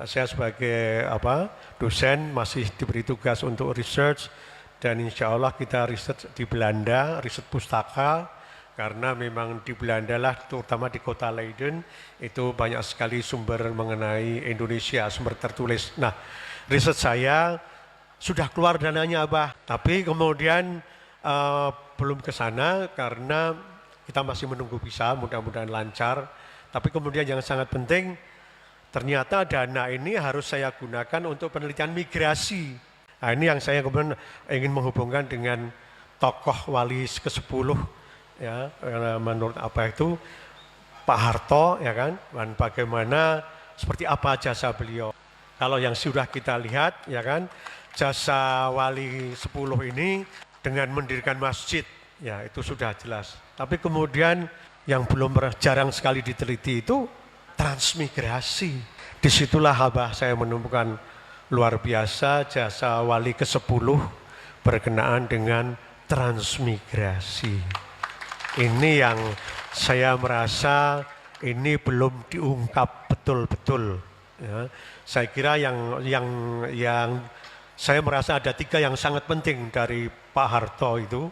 Saya sebagai dosen masih diberi tugas untuk research, dan insya Allah kita riset di Belanda, riset pustaka, karena memang di Belanda lah, terutama di kota Leiden, itu banyak sekali sumber mengenai Indonesia, sumber tertulis. Nah, riset saya sudah keluar dananya Abah, tapi kemudian belum ke sana karena kita masih menunggu visa, mudah-mudahan lancar. Tapi kemudian yang sangat penting, ternyata dana ini harus saya gunakan untuk penelitian migrasi. Nah, ini yang saya kemudian ingin menghubungkan dengan tokoh wali ke-10, ya, menurut itu Pak Harto, ya kan, dan bagaimana seperti apa jasa beliau. Kalau yang sudah kita lihat, ya kan, jasa wali 10 ini dengan mendirikan masjid, ya itu sudah jelas. Tapi kemudian yang belum jarang sekali diteliti itu transmigrasi. Disitulah Abah saya menemukan luar biasa jasa wali ke-10 berkenaan dengan transmigrasi. Ini yang saya merasa ini belum diungkap betul-betul. Ya. Saya kira yang saya merasa ada 3 yang sangat penting dari Pak Harto itu.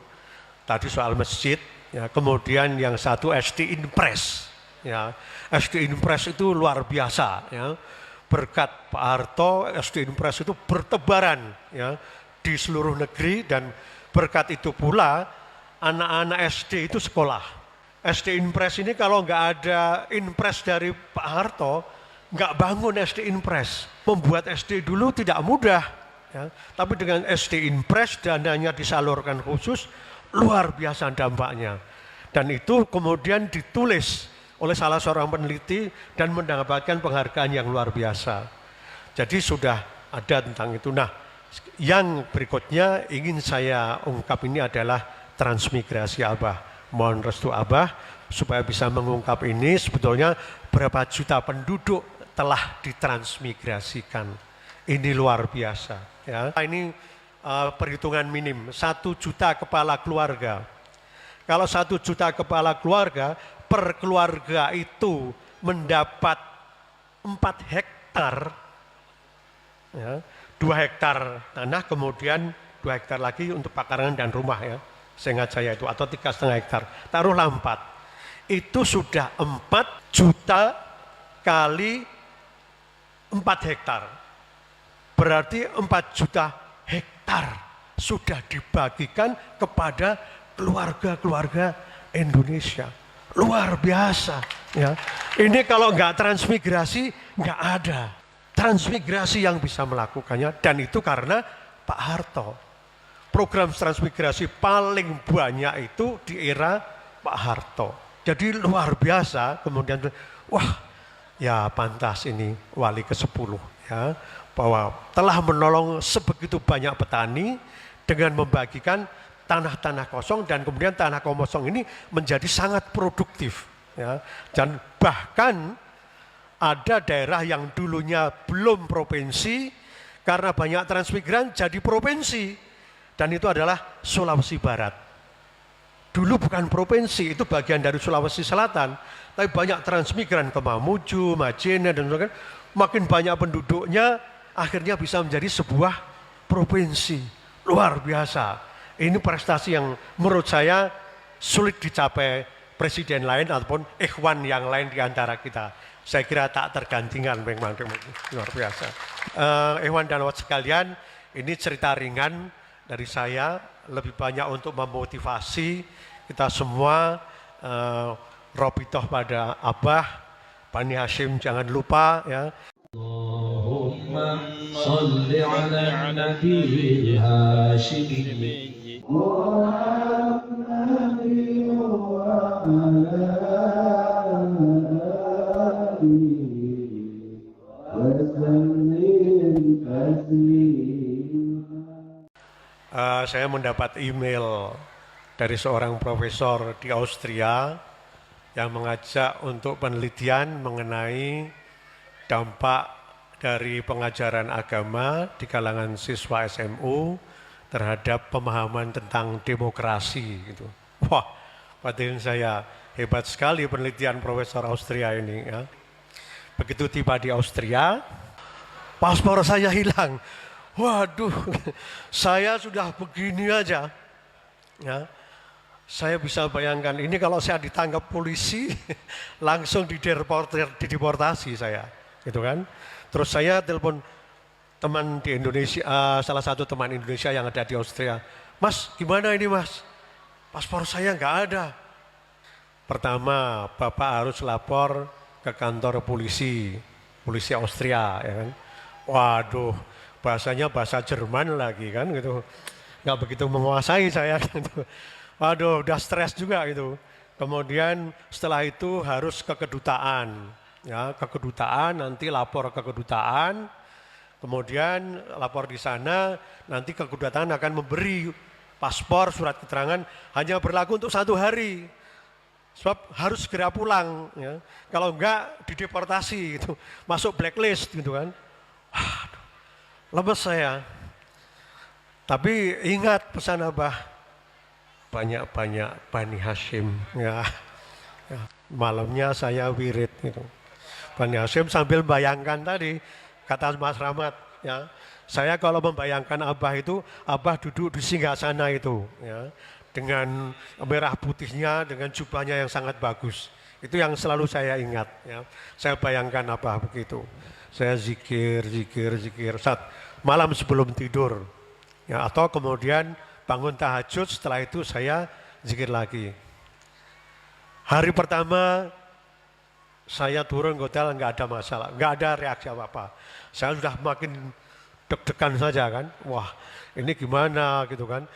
Tadi soal masjid, ya, kemudian yang satu SD Impres. Ya, SD Impres itu luar biasa, ya. Berkat Pak Harto, SD Impres itu bertebaran, ya, di seluruh negeri, dan berkat itu pula anak-anak SD itu sekolah. SD Impres ini kalau nggak ada Impres dari Pak Harto, nggak bangun SD Impres. Membuat SD dulu tidak mudah, ya. Tapi dengan SD Impres dananya disalurkan khusus, luar biasa dampaknya. Dan itu kemudian ditulis oleh salah seorang peneliti dan mendapatkan penghargaan yang luar biasa. Jadi sudah ada tentang itu. Nah, yang berikutnya ingin saya ungkap ini adalah transmigrasi Abah. Mohon restu Abah supaya bisa mengungkap ini, sebetulnya berapa juta penduduk telah ditransmigrasikan. Ini luar biasa. Ya. Ini perhitungan minim, 1 juta kepala keluarga. Kalau 1 juta kepala keluarga, per keluarga itu mendapat 4 hektar, ya, 2 hektar tanah, kemudian 2 hektar lagi untuk pekarangan dan rumah, ya, seingat saya itu, atau 3,5 hektar, taruhlah 4. Itu sudah 4 juta kali 4 hektar. Berarti 4 juta hektar sudah dibagikan kepada keluarga-keluarga Indonesia. Luar biasa, ya. Ini kalau nggak transmigrasi, nggak ada transmigrasi yang bisa melakukannya, dan itu karena Pak Harto. Program transmigrasi paling banyak itu di era Pak Harto. Jadi luar biasa. Kemudian, wah, ya pantas ini wali ke-10, ya, bahwa telah menolong sebegitu banyak petani dengan membagikan tanah-tanah kosong, dan kemudian tanah kosong ini menjadi sangat produktif, ya. Dan bahkan ada daerah yang dulunya belum provinsi, karena banyak transmigran jadi provinsi, dan itu adalah Sulawesi Barat. Dulu bukan provinsi, itu bagian dari Sulawesi Selatan, tapi banyak transmigran ke Mamuju, Majene, dan sebagainya. Makin banyak penduduknya, akhirnya bisa menjadi sebuah provinsi. Luar biasa. Ini prestasi yang menurut saya sulit dicapai presiden lain ataupun ikhwan yang lain di antara kita. Saya kira tak tergantikan memang, luar biasa. Ikhwan dan akhwat sekalian, ini cerita ringan dari saya, lebih banyak untuk memotivasi kita semua. Robitoh pada Abah, Bani Hashim jangan lupa, ya. Allahumma salli ala Nabi Hashim. Saya mendapat email dari seorang profesor di Austria yang mengajak untuk penelitian mengenai dampak dari pengajaran agama di kalangan siswa SMU terhadap pemahaman tentang demokrasi. Gitu. Wah, batin saya, hebat sekali penelitian Profesor Austria ini. Ya. Begitu tiba di Austria, paspor saya hilang. Waduh, saya sudah begini aja. Ya, saya bisa bayangkan ini kalau saya ditangkap polisi, langsung dideportasi saya, gitu kan. Terus saya telepon teman di Indonesia, salah satu teman Indonesia yang ada di Austria. Mas, gimana ini mas? Paspor saya nggak ada. Pertama, Bapak harus lapor ke kantor polisi Austria, ya kan. Waduh, bahasanya bahasa Jerman lagi kan gitu. Nggak begitu menguasai saya gitu. Waduh, udah stres juga gitu. Kemudian setelah itu harus ke kedutaan, ya ke kedutaan, nanti lapor ke kedutaan, kemudian lapor di sana, nanti ke kedutaan akan memberi paspor, surat keterangan hanya berlaku untuk 1 hari. Sebab harus segera pulang, ya. Kalau enggak dideportasi gitu, masuk blacklist gitu kan. Waduh, lemes saya. Tapi ingat pesan Abah, banyak-banyak Bani Hashim, ya. Ya, malamnya saya wirid gitu. Bani Hashim sambil bayangkan tadi kata Mas Rahmat, ya. Saya kalau membayangkan Abah itu, Abah duduk di singgasana itu, ya, dengan merah putihnya, dengan jubahnya yang sangat bagus. Itu yang selalu saya ingat, ya. Saya bayangkan Abah begitu. Saya zikir saat malam sebelum tidur, ya, atau kemudian bangun tahajud, setelah itu saya zikir lagi. Hari pertama saya turun ke hotel nggak ada masalah, nggak ada reaksi apa-apa. Saya sudah makin deg-degan saja kan, wah ini gimana gitu kan.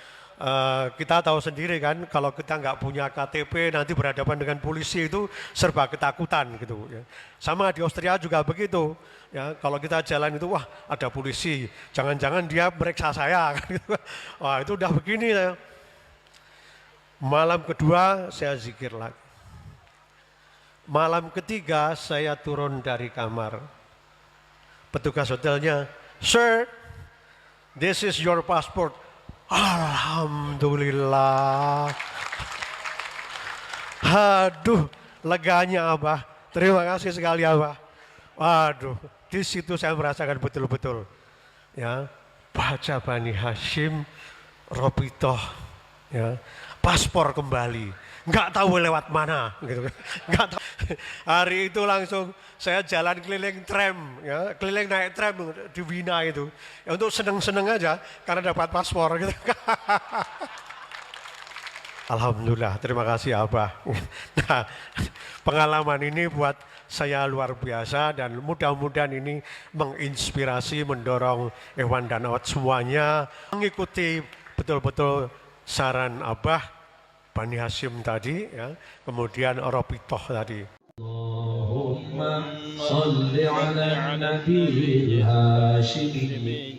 Kita tahu sendiri kan, kalau kita nggak punya KTP nanti berhadapan dengan polisi itu serba ketakutan gitu. Ya. Sama di Austria juga begitu. Ya, kalau kita jalan itu, wah ada polisi, jangan-jangan dia meriksa saya. Gitu. Wah itu udah begini. Ya. Malam kedua saya zikir lagi. Malam ketiga saya turun dari kamar. Petugas hotelnya, "Sir, this is your passport." Alhamdulillah. Aduh, leganya Abah. Terima kasih sekali Abah. Waduh, di situ saya merasakan betul-betul, ya, baca Bani Hashim, Robitoh, ya, paspor kembali. Nggak tahu lewat mana, gitu. Nggak tahu. Hari itu langsung saya jalan keliling tram, ya, keliling naik tram di Wina itu, ya, untuk seneng-seneng aja karena dapat paspor, gitu. Alhamdulillah, terima kasih Abah. Nah, pengalaman ini buat saya luar biasa dan mudah-mudahan ini menginspirasi, mendorong Ikhwan dan Akhwat semuanya mengikuti betul-betul saran Abah, Bani Hashim tadi, ya, kemudian Robitoh tadi. Allahumma salli ala Nabi Hashimi.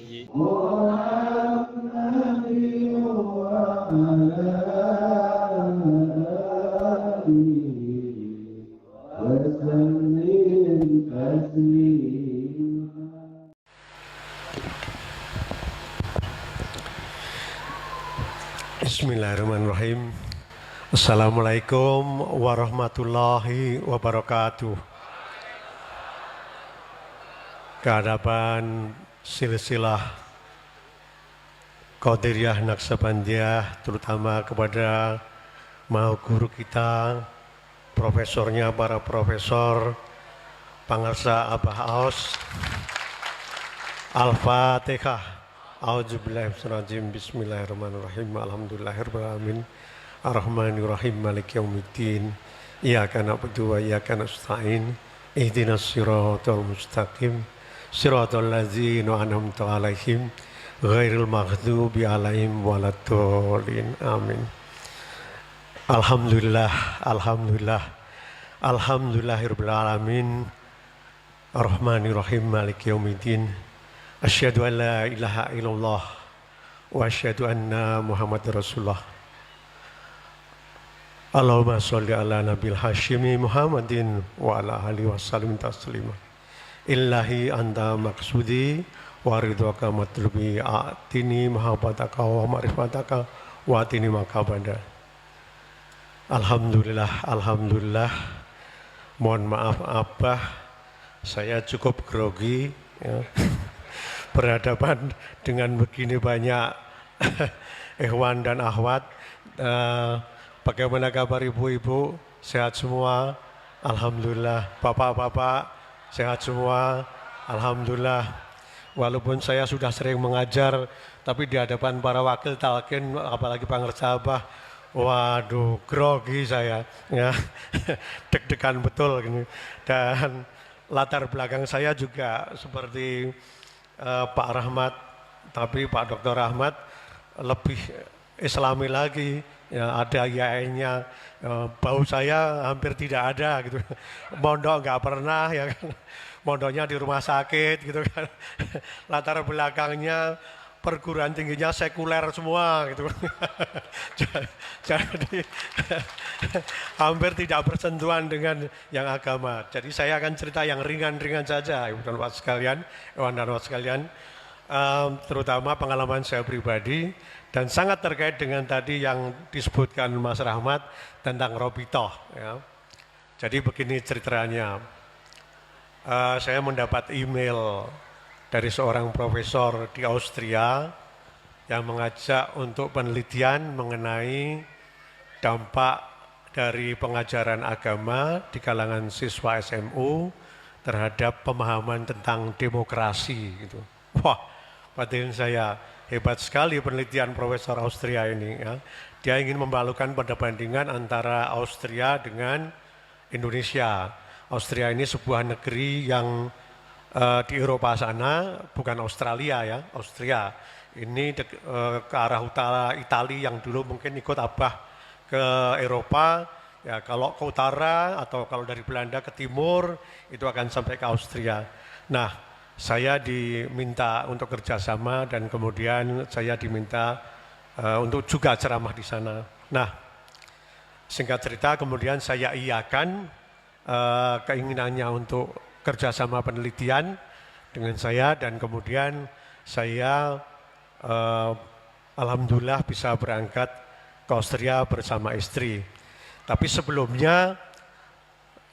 Bismillahirrahmanirrahim. Assalamualaikum warahmatullahi wabarakatuh. Kehadapan silsilah Qadiriyah Naksabandiyah, terutama kepada maha guru kita, profesornya, para profesor, pangarsa Abah Aus. Al-Fatihah. A'udzubillahiminasyaitonirrajim. Bismillahirrahmanirrahim. Alhamdulillahirabbil alamin. Ar-Rahmanir-Rahim. Maliki yaumiddin. Iyyaka na'budu wa iyyaka nasta'in. Ihdinas siratal mustaqim. Siratal ladzina an'amta 'alaihim ghairil maghdubi 'alaihim waladdallin. Amin. Alhamdulillah, alhamdulillah. Alhamdulillahirabbil alamin. Ar-Rahmanir-Rahim. Maliki yaumiddin. Asyhadu an la ilaha illallah wa asyhadu anna Muhammadar Rasulullah. Allahumma sholli ala nabil hashimi Muhammadin wa ala alihi wasallim taslima. Illahi anta maksudi wa ridwaka matlubi atini mahabbataka wa ma'rifataka wa atini makabada. Alhamdulillah, alhamdulillah. Mohon maaf Abah, saya cukup grogi, ya. berhadapan dengan begini banyak ikhwan dan akhwat. Bagaimana kabar ibu-ibu? Sehat semua? Alhamdulillah. Bapak-bapak sehat semua? Alhamdulillah. Walaupun saya sudah sering mengajar, tapi di hadapan para wakil talqin, apalagi pangersabah, waduh, grogi saya, ya, deg-degan betul gini. Dan latar belakang saya juga seperti Pak Rahmat, tapi Pak Dr. Rahmat lebih Islami lagi, ya, ada yainya, bau saya hampir tidak ada gitu, mondok nggak pernah ya kan, mondoknya di rumah sakit gitu kan, latar belakangnya perguruan tingginya sekuler semua gitu. Jadi hampir tidak bersentuhan dengan yang agama. Jadi saya akan cerita yang ringan-ringan saja, Ibu dan Bapak sekalian, Iwan dan Bapak sekalian, terutama pengalaman saya pribadi dan sangat terkait dengan tadi yang disebutkan Mas Rahmat tentang Robitoh. Ya. Jadi begini ceritanya, saya mendapat email dari seorang profesor di Austria yang mengajak untuk penelitian mengenai dampak dari pengajaran agama di kalangan siswa SMU terhadap pemahaman tentang demokrasi. Gitu. Wah, batin saya, hebat sekali penelitian Profesor Austria ini. Ya. Dia ingin membalukan perbandingan antara Austria dengan Indonesia. Austria ini sebuah negeri yang di Eropa sana, bukan Australia ya, Austria. Ini ke arah utara Italia yang dulu mungkin ikut Abah ke Eropa. Ya, kalau ke utara atau kalau dari Belanda ke timur itu akan sampai ke Austria. Nah, saya diminta untuk kerjasama dan kemudian saya diminta untuk juga ceramah di sana. Nah, singkat cerita kemudian saya iakan keinginannya untuk kerjasama penelitian dengan saya dan kemudian saya alhamdulillah bisa berangkat ke Austria bersama istri. Tapi sebelumnya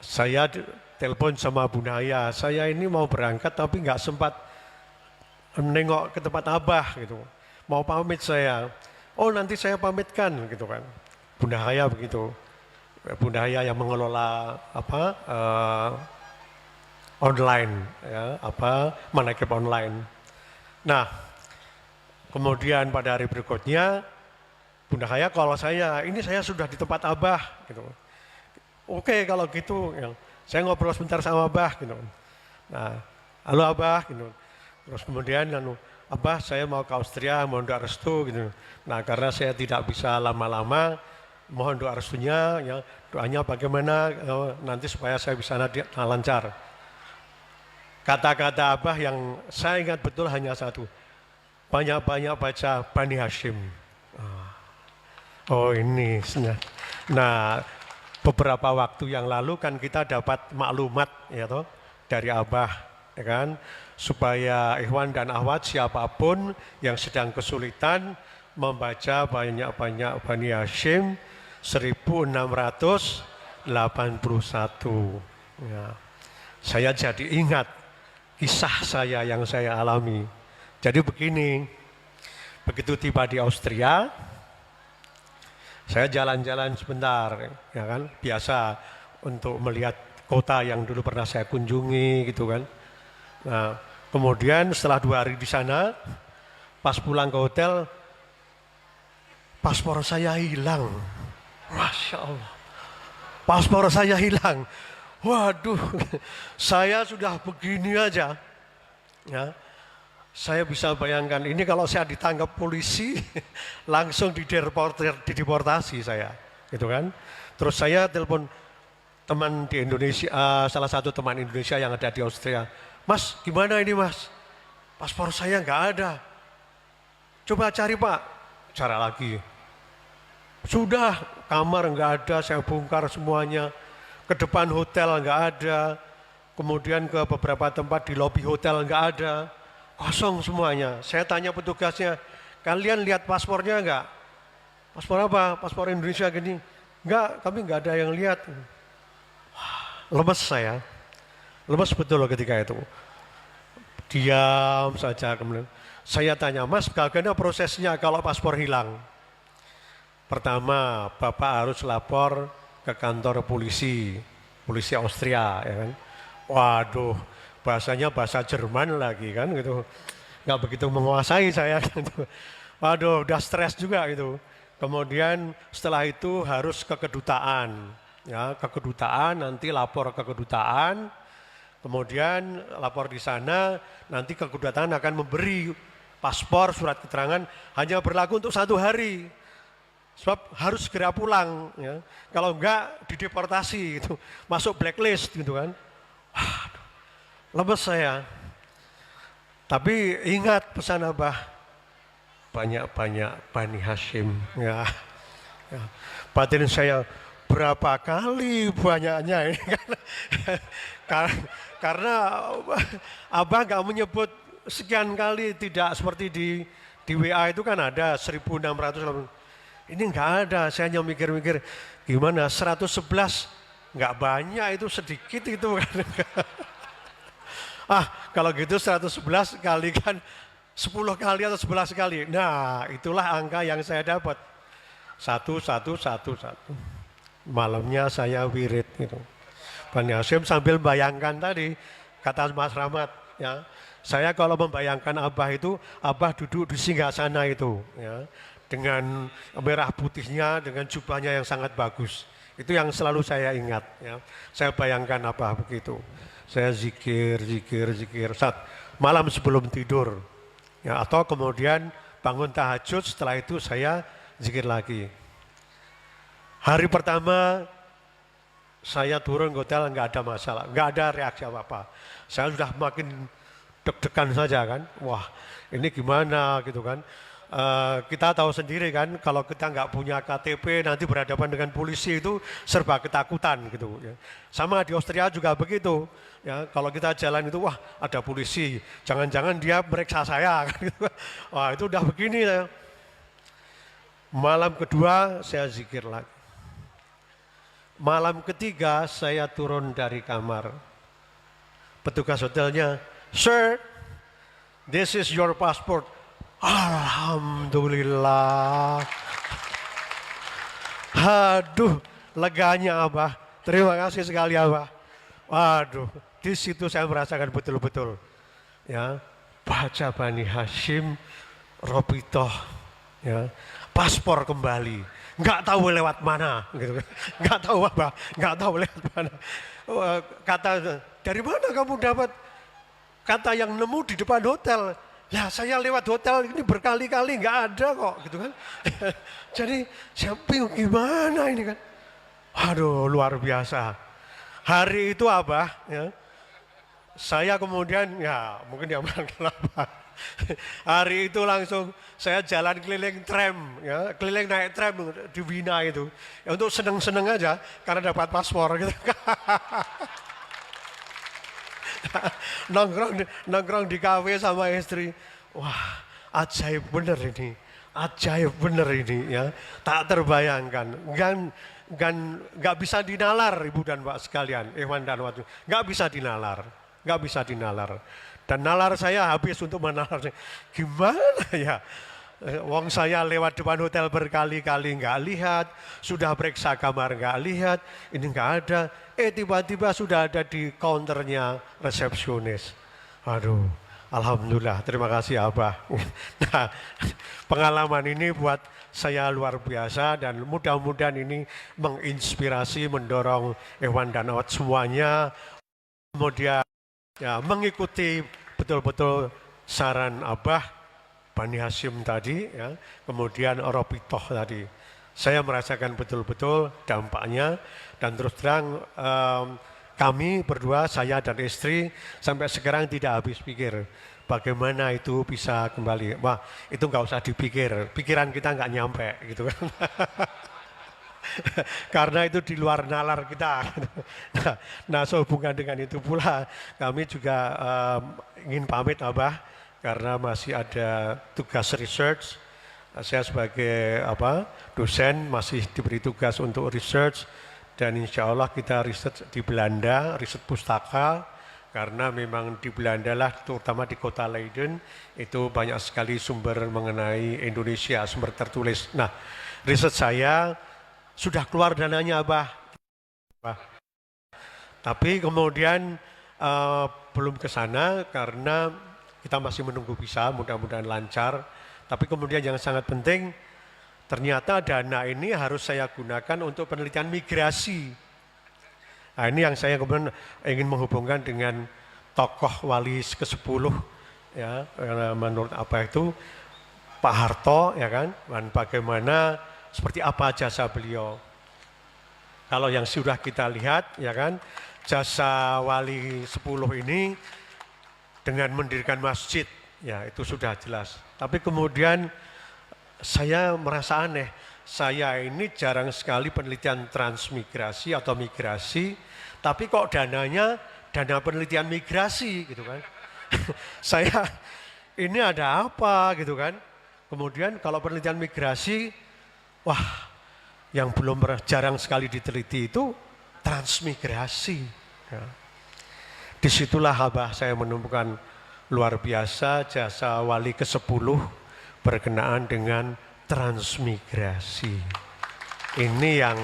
saya telepon sama Bu Naya, saya ini mau berangkat tapi nggak sempat nengok ke tempat Abah gitu. Mau pamit saya, oh nanti saya pamitkan gitu kan. Bu Naya begitu, Bu Naya yang mengelola online, ya, manakib online. Nah, kemudian pada hari berikutnya, Bunda Haya kalau ini saya sudah di tempat Abah, gitu. Oke kalau gitu, ya, saya ngobrol sebentar sama Abah, gitu. Nah, halo Abah, gitu. Terus kemudian, Abah saya mau ke Austria, mohon doa restu, gitu. Nah, karena saya tidak bisa lama-lama, mohon doa restunya, ya, doanya bagaimana nanti supaya saya bisa lancar. Kata-kata Abah yang saya ingat betul hanya satu, banyak-banyak baca Bani Hashim. Oh ini, nah beberapa waktu yang lalu kan kita dapat maklumat ya toh dari Abah, ya kan, supaya ikhwan dan akhwat siapapun yang sedang kesulitan membaca banyak-banyak Bani Hashim 1681. Ya. Saya jadi ingat kisah saya yang saya alami. Jadi begini, begitu tiba di Austria, saya jalan-jalan sebentar, ya kan, biasa untuk melihat kota yang dulu pernah saya kunjungi, gitu kan. Nah, kemudian setelah 2 hari di sana, pas pulang ke hotel, paspor saya hilang. Masya Allah, paspor saya hilang. Waduh, saya sudah begini aja, ya. Saya bisa bayangkan ini kalau saya ditangkap polisi, langsung dideportasi saya, gitu kan. Terus saya telepon teman di Indonesia, salah satu teman Indonesia yang ada di Austria. Mas, gimana ini mas? Paspor saya nggak ada. Coba cari pak. Cara lagi. Sudah, kamar nggak ada, saya bongkar semuanya. Ke depan hotel nggak ada, kemudian ke beberapa tempat di lobi hotel nggak ada, kosong semuanya. Saya tanya petugasnya, kalian lihat paspornya nggak? Paspor apa? Paspor Indonesia gini? Nggak, kami nggak ada yang lihat. Wah, lemes saya, lemes betul ketika itu. diam saja. Kemudian saya tanya, Mas, bagaimana prosesnya kalau paspor hilang? Pertama, Bapak harus lapor ke kantor polisi Austria, ya kan? Waduh, bahasanya bahasa Jerman lagi kan gitu, nggak begitu menguasai saya gitu. Waduh, udah stres juga gitu. Kemudian setelah itu harus ke kedutaan, ya ke kedutaan, nanti lapor ke kedutaan, kemudian lapor di sana, nanti ke kedutaan akan memberi paspor, surat keterangan hanya berlaku untuk 1 hari. Sebab harus segera pulang, ya. Kalau enggak dideportasi gitu, masuk blacklist gitu kan. Lemes saya. Tapi ingat pesan Abah, banyak-banyak Bani Hashim, ya. Ya. Batin saya berapa kali banyaknya ini karena Abah nggak menyebut sekian kali, tidak seperti di WA itu kan ada 1600. Ini nggak ada, saya hanya mikir-mikir gimana 111 nggak banyak, itu sedikit itu kan. Kalau gitu 111 kali kan 10 kali atau 11 kali. Nah, itulah angka yang saya dapat. 1111. Malamnya saya wirid gitu. Bani Hashim sambil bayangkan tadi kata Mas Rahmat, ya. Saya kalau membayangkan Abah itu, Abah duduk di singgasana itu, ya. Dengan merah putihnya, dengan jubahnya yang sangat bagus. Itu yang selalu saya ingat, ya. Saya bayangkan Abah begitu. Saya zikir saat malam sebelum tidur, ya, atau kemudian bangun tahajud, setelah itu saya zikir lagi. Hari pertama saya turun ke hotel nggak ada masalah, nggak ada reaksi apa-apa. Saya sudah makin deg-degan saja kan, wah ini gimana gitu kan. Kita tahu sendiri kan, kalau kita nggak punya KTP nanti berhadapan dengan polisi itu serba ketakutan gitu. Ya. Sama di Austria juga begitu. Ya, kalau kita jalan itu, wah ada polisi, jangan-jangan dia meriksa saya. Wah itu udah begini. Ya. Malam kedua saya zikir lagi. Malam ketiga saya turun dari kamar. Petugas hotelnya, "Sir, this is your passport." Alhamdulillah. Aduh, leganya Abah. Terima kasih sekali Abah. Waduh, di situ saya merasakan betul-betul, ya, baca Bani Hashim, Robitoh, ya, paspor kembali. Nggak tahu lewat mana, gitu. Nggak tahu Abah, nggak tahu lewat mana. Kata, dari mana kamu dapat? Kata yang nemu di depan hotel. Ya saya lewat hotel ini berkali-kali nggak ada kok gitu kan. Jadi saya bingung gimana ini kan. Aduh luar biasa. Hari itu Abah, ya, saya kemudian ya mungkin dia manggil apa. Hari itu langsung saya jalan keliling tram, ya, keliling naik tram di Wina itu. Ya, untuk seneng-seneng aja karena dapat paspor gitu. nongkrong di kafe sama istri. Wah, ajaib bener ini. Ajaib bener ini, ya. Tak terbayangkan. Nggak bisa dinalar Ibu dan Pak sekalian, Iwan dan Watu. Nggak bisa dinalar. Dan nalar saya habis untuk menalar. Gimana ya? Wong saya lewat depan hotel berkali-kali nggak lihat, sudah periksa kamar nggak lihat, ini nggak ada. Tiba-tiba sudah ada di counternya resepsionis. Aduh, alhamdulillah, terima kasih Abah. Nah, pengalaman ini buat saya luar biasa dan mudah-mudahan ini menginspirasi, mendorong Ewan dan Awat semuanya. Kemudian ya mengikuti betul-betul saran Abah, Bani Hashim tadi, ya, kemudian Robitoh tadi. Saya merasakan betul-betul dampaknya dan terus terang kami berdua, saya dan istri sampai sekarang tidak habis pikir bagaimana itu bisa kembali. Wah itu nggak usah dipikir, pikiran kita nggak nyampe gitu kan. Karena itu di luar nalar kita. Nah sehubungan dengan itu pula kami juga ingin pamit Abah karena masih ada tugas research. Saya sebagai dosen masih diberi tugas untuk research dan insya Allah kita riset di Belanda, riset pustaka karena memang di Belanda lah, terutama di kota Leiden, itu banyak sekali sumber mengenai Indonesia, sumber tertulis. Nah, riset saya sudah keluar dananya, Abah. Tapi kemudian belum ke sana karena kita masih menunggu visa, mudah-mudahan lancar. Tapi kemudian yang sangat penting, ternyata dana ini harus saya gunakan untuk penelitian migrasi. Nah, ini yang saya kemudian ingin menghubungkan dengan tokoh wali ke-10, ya, menurut apa itu Pak Harto, ya kan, dan bagaimana seperti apa jasa beliau. Kalau yang sudah kita lihat, ya kan, jasa wali 10 ini dengan mendirikan masjid, ya itu sudah jelas. Tapi kemudian saya merasa aneh, saya ini jarang sekali penelitian transmigrasi atau migrasi, tapi kok dananya dana penelitian migrasi gitu kan. Saya ini ada apa gitu kan. Kemudian kalau penelitian migrasi, wah yang belum jarang sekali diteliti itu transmigrasi. Ya. Disitulah Abah saya menemukan luar biasa jasa wali ke-10 berkenaan dengan transmigrasi. Ini yang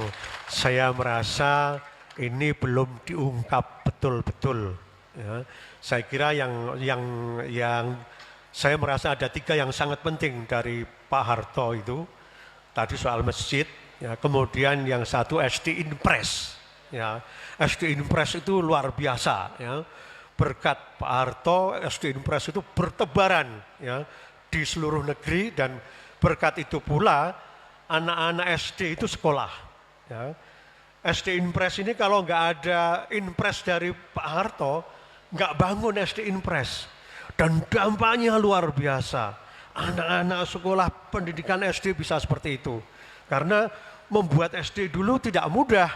saya merasa ini belum diungkap betul-betul. Ya. Saya kira yang saya merasa ada 3 yang sangat penting dari Pak Harto itu. Tadi soal masjid, ya, kemudian yang satu SD Impres. Ya, SD Impres itu luar biasa. Ya. Berkat Pak Harto, SD Impres itu bertebaran, ya, di seluruh negeri, dan berkat itu pula anak-anak SD itu sekolah. Ya. SD Impres ini kalau nggak ada Impres dari Pak Harto, nggak bangun SD Impres. Dan dampaknya luar biasa. Anak-anak sekolah pendidikan SD bisa seperti itu. Karena membuat SD dulu tidak mudah.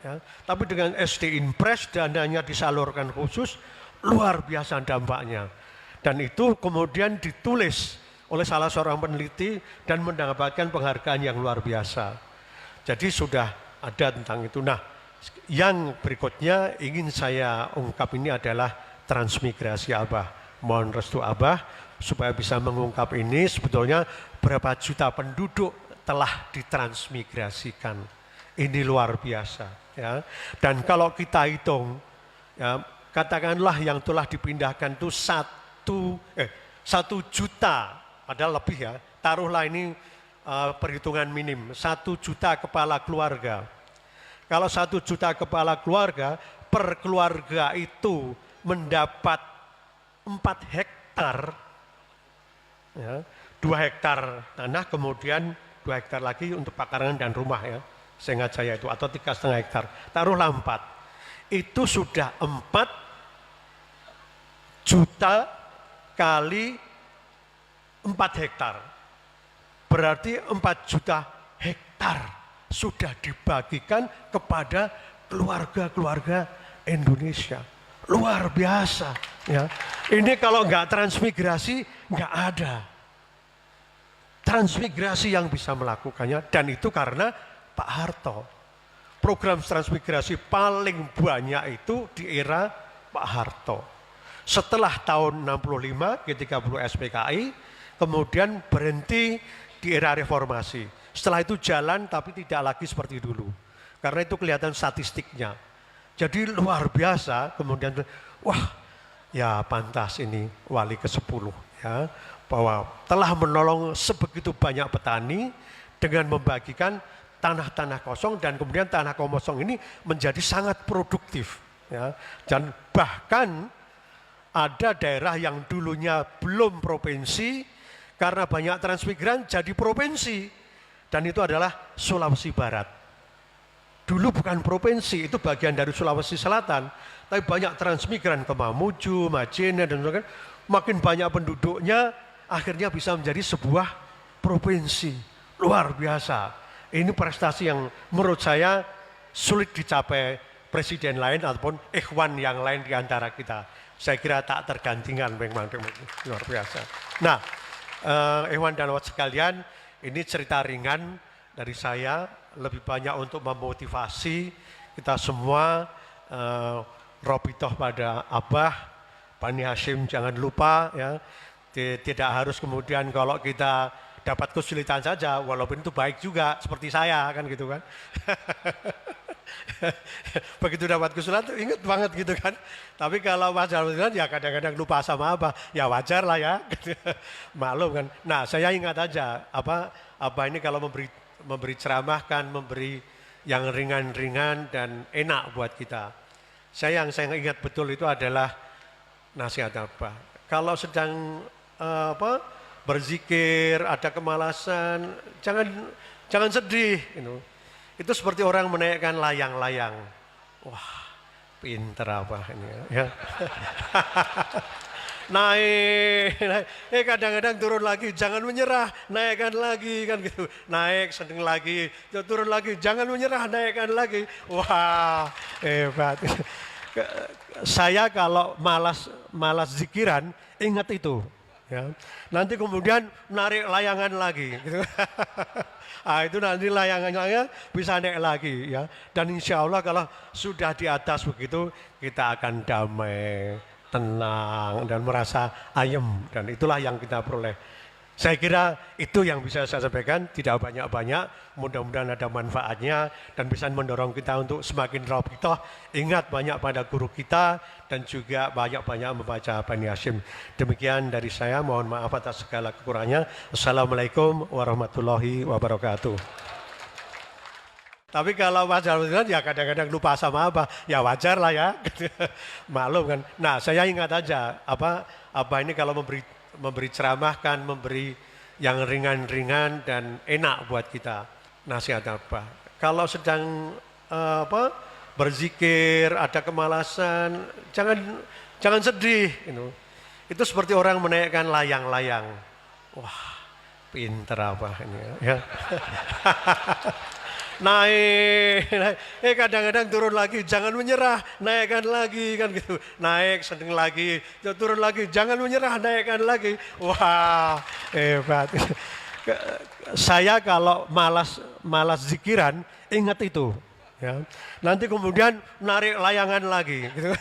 Ya. Tapi dengan SD Impres dananya disalurkan khusus, luar biasa dampaknya. Dan itu kemudian ditulis oleh salah seorang peneliti dan mendapatkan penghargaan yang luar biasa. Jadi sudah ada tentang itu. Nah, yang berikutnya ingin saya ungkap ini adalah transmigrasi Abah. Mohon restu Abah supaya bisa mengungkap ini, sebetulnya berapa juta penduduk telah ditransmigrasikan. Ini luar biasa. Ya. Dan kalau kita hitung, ya, katakanlah yang telah dipindahkan itu 1 juta, padahal lebih ya, taruhlah ini perhitungan minim, 1 juta kepala keluarga. Kalau 1 juta kepala keluarga, per keluarga itu mendapat 4 hektar, ya, 2 hektar tanah, kemudian 2 hektar lagi untuk pekarangan dan rumah, ya, seingat saya itu, atau 3,5 hektar, taruhlah 4. Itu sudah 4 juta kali 4 hektar. Berarti 4 juta hektar sudah dibagikan kepada keluarga-keluarga Indonesia. Luar biasa. Ya. Ini kalau nggak transmigrasi, nggak ada. Transmigrasi yang bisa melakukannya, dan itu karena Pak Harto. Program transmigrasi paling banyak itu di era Pak Harto. Setelah tahun 65 G30 SPKI, kemudian berhenti di era reformasi. Setelah itu jalan tapi tidak lagi seperti dulu. Karena itu kelihatan statistiknya. Jadi luar biasa, kemudian wah ya pantas ini wali ke-10, ya, bahwa telah menolong sebegitu banyak petani dengan membagikan tanah-tanah kosong, dan kemudian tanah kosong ini menjadi sangat produktif. Ya. Dan bahkan ada daerah yang dulunya belum provinsi, karena banyak transmigran jadi provinsi, dan itu adalah Sulawesi Barat. Dulu bukan provinsi, itu bagian dari Sulawesi Selatan, tapi banyak transmigran ke Mamuju, Majene, dan sebagainya. Makin banyak penduduknya, akhirnya bisa menjadi sebuah provinsi. Luar biasa. Ini prestasi yang menurut saya sulit dicapai presiden lain ataupun ikhwan yang lain di antara kita. Saya kira tak tergantikan memang, luar biasa. Nah, ikhwan dan akhwat sekalian, ini cerita ringan dari saya, lebih banyak untuk memotivasi kita semua Robitoh pada Abah, Bani Hashim jangan lupa ya. Tidak harus kemudian kalau kita dapat kesulitan saja, walaupun itu baik juga, seperti saya kan gitu kan. Begitu dapat kesulitan ingat banget gitu kan. Tapi kalau wajar ya kadang-kadang lupa sama apa, ya wajar lah ya. Maklum kan. Nah saya ingat aja apa ini kalau memberi ceramah kan memberi yang ringan-ringan dan enak buat kita. Yang saya ingat betul itu adalah nasihat apa? Kalau sedang berzikir, ada kemalasan, jangan sedih. Itu seperti orang menaikkan layang-layang. Wah, pinter apa ini ya. Naik, kadang-kadang turun lagi, jangan menyerah, naikkan lagi kan gitu. Naik, seneng lagi, turun lagi, jangan menyerah, naikkan lagi. Wah, hebat. Saya kalau malas zikiran, ingat itu. Ya. Nanti kemudian narik layangan lagi. Gitu. Itu nanti layangannya bisa naik lagi. Ya. Dan insya Allah kalau sudah di atas begitu, kita akan damai, tenang, dan merasa ayem. Dan itulah yang kita peroleh. Saya kira itu yang bisa saya sampaikan, tidak banyak-banyak, mudah-mudahan ada manfaatnya dan bisa mendorong kita untuk semakin rabithah, ingat banyak pada guru kita dan juga banyak-banyak membaca Bani Hashim. Demikian dari saya, mohon maaf atas segala kekurangannya. Assalamualaikum warahmatullahi wabarakatuh. Tapi kalau wajar ya kadang-kadang lupa sama apa, ya wajar lah ya. Maklum kan. Nah saya ingat aja apa ini kalau memberi ceramah kan memberi yang ringan-ringan dan enak buat kita. Nasihat apa? Kalau sedang berzikir, ada kemalasan, jangan sedih. Itu seperti orang menaikkan layang-layang. Wah, pinter apa ini ya. Naik, kadang-kadang turun lagi, jangan menyerah, naikkan lagi kan gitu. Naik, seneng lagi, turun lagi, jangan menyerah, naikkan lagi. Wah, hebat. Saya kalau malas zikiran, ingat itu. Ya. Nanti kemudian narik layangan lagi. Gitu.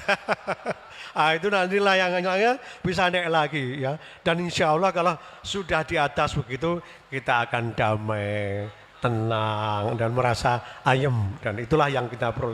Itu nanti layangannya bisa naik lagi. Ya. Dan insya Allah kalau sudah di atas begitu, kita akan damai, tenang dan merasa ayem, dan itulah yang kita perlu.